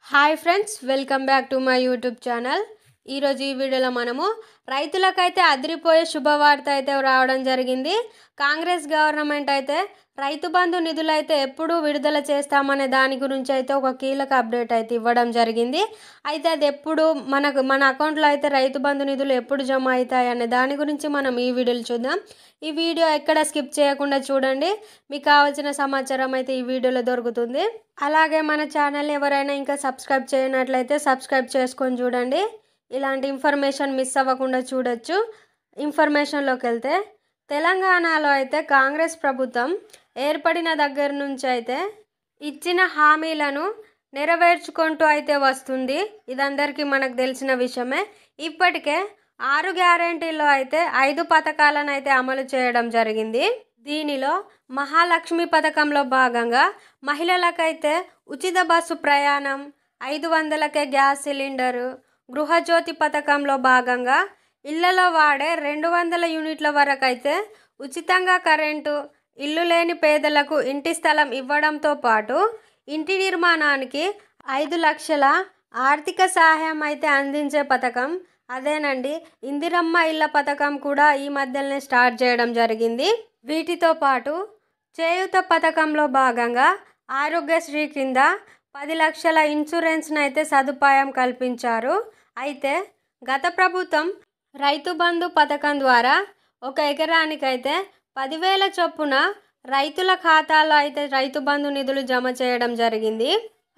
Hi friends, welcome back to my YouTube channel. ఈరోజు ఈ వీడియోలో మనము రైతులకైతే అదిరిపోయే శుభవార్త అయితే రావడం జరిగింది. కాంగ్రెస్ గవర్నమెంట్ అయితే రైతు బంధు నిధులు అయితే ఎప్పుడు విడుదల చేస్తామనే దాని గురించి అయితే ఒక కీలక అప్డేట్ అయితే ఇవ్వడం జరిగింది. అయితే అది ఎప్పుడు మన అకౌంట్లో అయితే రైతు బంధు నిధులు ఎప్పుడు జమ అవుతాయి అనే దాని గురించి మనం ఈ వీడియోలో చూద్దాం. ఈ వీడియో ఎక్కడ స్కిప్ చేయకుండా చూడండి. మీకు కావాల్సిన సమాచారం అయితే ఈ వీడియోలో దొరుకుతుంది. అలాగే మన ఛానల్ ఎవరైనా ఇంకా సబ్స్క్రైబ్ చేయనట్లయితే సబ్స్క్రైబ్ చేసుకొని చూడండి. ఇలాంటి ఇన్ఫర్మేషన్ మిస్ అవ్వకుండా చూడొచ్చు. ఇన్ఫర్మేషన్లోకి వెళ్తే తెలంగాణలో అయితే కాంగ్రెస్ ప్రభుత్వం ఏర్పడిన దగ్గర నుంచి అయితే ఇచ్చిన హామీలను నెరవేర్చుకుంటూ అయితే వస్తుంది. ఇదందరికీ మనకు తెలిసిన విషయమే. ఇప్పటికే 6 గ్యారెంటీల్లో అయితే 5 పథకాలను అయితే అమలు చేయడం జరిగింది. దీనిలో మహాలక్ష్మి పథకంలో భాగంగా మహిళలకైతే ఉచిత బస్సు ప్రయాణం, 500కే గ్యాస్ సిలిండరు, గృహజ్యోతి పథకంలో భాగంగా ఇళ్లలో వాడే 200 యూనిట్ల వరకు అయితే ఉచితంగా కరెంటు, ఇల్లు లేని పేదలకు ఇంటి స్థలం ఇవ్వడంతో పాటు ఇంటి నిర్మాణానికి 5 లక్షల ఆర్థిక సహాయం అయితే అందించే పథకం అదేనండి. ఇందిరమ్మ ఇళ్ల పథకం కూడా ఈ మధ్యలోనే స్టార్ట్ చేయడం జరిగింది. వీటితో పాటు చేయూత పథకంలో భాగంగా ఆరోగ్యశ్రీ కింద 10 లక్షల ఇన్సూరెన్స్ను అయితే సదుపాయం కల్పించారు. అయితే గత ప్రభుత్వం రైతు బంధు పథకం ద్వారా ఒక ఎకరానికైతే 10,000 చొప్పున రైతుల ఖాతాలో అయితే రైతు బంధు నిధులు జమ చేయడం జరిగింది.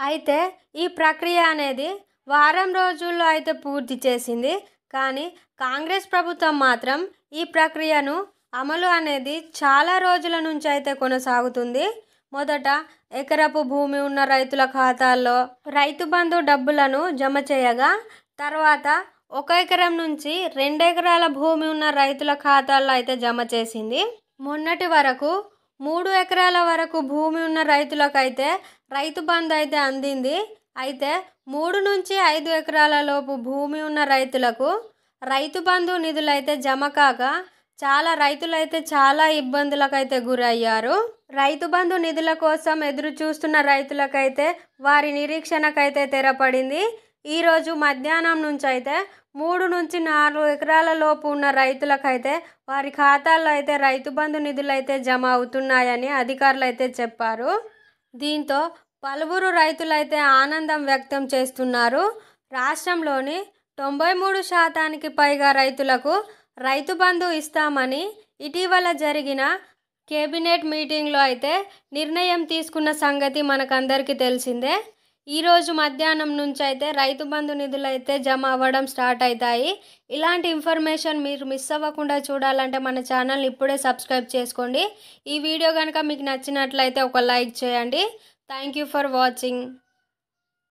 అయితే ఈ ప్రక్రియ అనేది వారం రోజుల్లో అయితే పూర్తి చేసింది. కానీ కాంగ్రెస్ ప్రభుత్వం మాత్రం ఈ ప్రక్రియను అమలు అనేది చాలా రోజుల నుంచి అయితే కొనసాగుతుంది. మొదట ఎకరపు భూమి ఉన్న రైతుల ఖాతాల్లో రైతు బంధు డబ్బులను జమ చేయగా, తర్వాత 1 ఎకరం నుంచి 2 ఎకరాల భూమి ఉన్న రైతుల ఖాతాల్లో అయితే జమ చేసింది. మొన్నటి వరకు 3 ఎకరాల వరకు భూమి ఉన్న రైతులకైతే రైతు బంధు అయితే అందింది. అయితే 3 నుంచి 5 ఎకరాల లోపు భూమి ఉన్న రైతులకు రైతు బంధు నిధులైతే జమ కాక చాలా రైతులైతే చాలా ఇబ్బందులకైతే గురయ్యారు. రైతు బంధు నిధుల కోసం ఎదురు చూస్తున్న రైతులకైతే వారి నిరీక్షణకైతే తెరపడింది. ఈరోజు మధ్యాహ్నం నుంచి అయితే 3 నుంచి 4 ఎకరాల లోపు ఉన్న రైతులకైతే వారి ఖాతాల్లో అయితే రైతు బంధు నిధులు అయితే జమ అవుతున్నాయని అధికారులు అయితే చెప్పారు. దీంతో పలువురు రైతులైతే ఆనందం వ్యక్తం చేస్తున్నారు. రాష్ట్రంలోని 93% పైగా రైతులకు రైతు బంధు ఇస్తామని ఇటీవల జరిగిన కేబినెట్ మీటింగ్లో అయితే నిర్ణయం తీసుకున్న సంగతి మనకందరికీ తెలిసిందే. ఈరోజు మధ్యాహ్నం నుంచి అయితే రైతు బంధు నిధులు అయితే జమ అవ్వడం స్టార్ట్ అవుతాయి. ఇలాంటి ఇన్ఫర్మేషన్ మీరు మిస్ అవ్వకుండా చూడాలంటే మన ఛానల్ ఇప్పుడే సబ్స్క్రైబ్ చేసుకోండి. ఈ వీడియో కనుక మీకు నచ్చినట్లయితే ఒక లైక్ చేయండి. Thank you for watching.